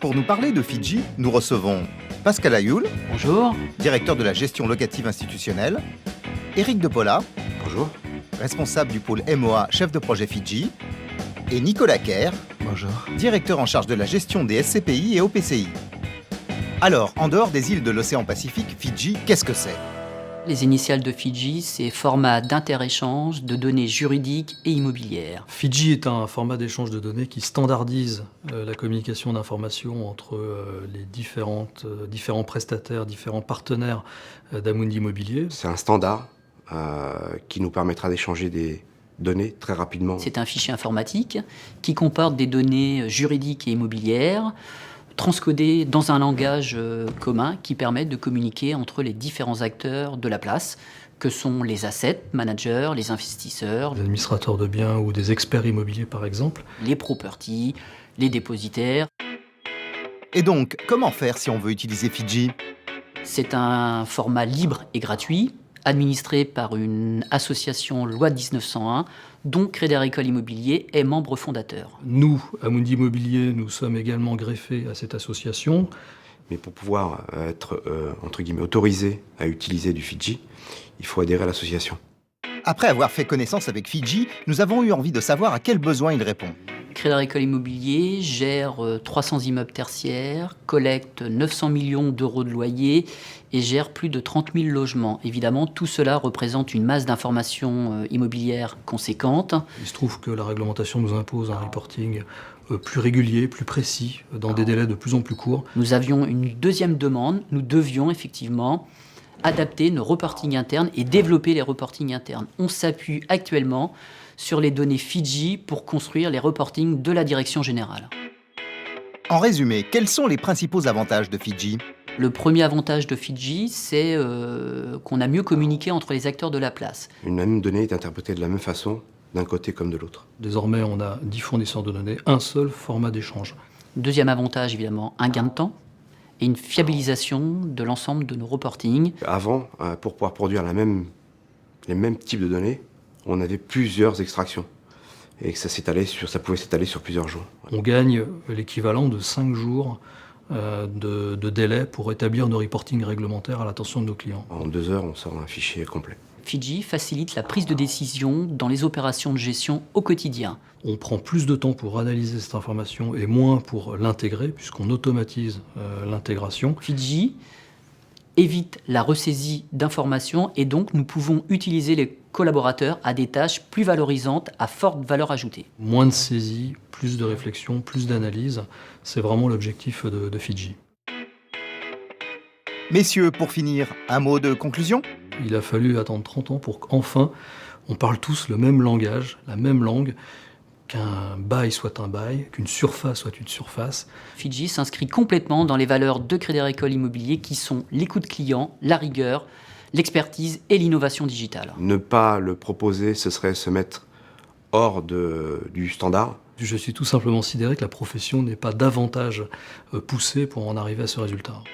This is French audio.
Pour nous parler de Fidji, nous recevons Pascal Ayoul, Bonjour. directeur de la gestion locative institutionnelle, Éric De Paula, Bonjour. responsable du pôle MOA, chef de projet Fidji, et Nicolas Kerr, Bonjour. directeur en charge de la gestion des SCPI et OPCI. Alors, en dehors des îles de l'océan Pacifique, Fidji, qu'est-ce que c'est ? Les initiales de Fidji, c'est format d'inter-échange de données juridiques et immobilières. Fidji est un format d'échange de données qui standardise la communication d'informations entre les différents prestataires, différents partenaires d'Amundi Immobilier. C'est un standard qui nous permettra d'échanger des données très rapidement. C'est un fichier informatique qui comporte des données juridiques et immobilières, transcodées dans un langage commun qui permet de communiquer entre les différents acteurs de la place, que sont les asset managers, les investisseurs, Des administrateurs de biens ou des experts immobiliers par exemple. les properties, les dépositaires. Et donc, comment faire si on veut utiliser Fidji ? C'est un format libre et gratuit, administré par une association loi 1901, dont Crédit Agricole Immobilier est membre fondateur. Nous, Amundi Immobilier, nous sommes également greffés à cette association. Mais pour pouvoir être, entre guillemets, autorisé à utiliser du Fidji, il faut adhérer à l'association. Après avoir fait connaissance avec Fidji, nous avons eu envie de savoir à quels besoins il répond. Crédit Agricole Immobilier gère 300 immeubles tertiaires, collecte 900 millions d'euros de loyers et gère plus de 30 000 logements. Évidemment, tout cela représente une masse d'informations immobilières conséquente. Il se trouve que la réglementation nous impose un reporting plus régulier, plus précis, dans des délais de plus en plus courts. Nous avions une deuxième demande. Nous devions effectivement adapter nos reportings internes et développer les reportings internes. On s'appuie actuellement sur les données Fidji pour construire les reportings de la direction générale. En résumé, quels sont les principaux avantages de Fidji ? Le premier avantage de Fidji, c'est qu'on a mieux communiqué entre les acteurs de la place. Une même donnée est interprétée de la même façon d'un côté comme de l'autre. Désormais, on a 10 fournisseurs de données, un seul format d'échange. Deuxième avantage, évidemment, un gain de temps et une fiabilisation de l'ensemble de nos reportings. Avant, pour pouvoir produire les mêmes types de données, on avait plusieurs extractions. Et que ça pouvait s'étaler sur plusieurs jours. On gagne l'équivalent de 5 jours de délai pour établir nos reportings réglementaires à l'attention de nos clients. En 2 heures, on sort un fichier complet. Fidji facilite la prise de décision dans les opérations de gestion au quotidien. On prend plus de temps pour analyser cette information et moins pour l'intégrer, puisqu'on automatise l'intégration. Fidji évite la ressaisie d'informations et donc nous pouvons utiliser les collaborateurs à des tâches plus valorisantes à forte valeur ajoutée. Moins de saisie, plus de réflexion, plus d'analyse, c'est vraiment l'objectif de Fidji. Messieurs, pour finir, un mot de conclusion ? Il a fallu attendre 30 ans pour qu'enfin on parle tous le même langage, la même langue, qu'un bail soit un bail, qu'une surface soit une surface. Fidji s'inscrit complètement dans les valeurs de Crédit Agricole Immobilier qui sont l'écoute client, la rigueur, l'expertise et l'innovation digitale. Ne pas le proposer, ce serait se mettre hors du standard. Je suis tout simplement sidéré que la profession n'ait pas davantage poussé pour en arriver à ce résultat.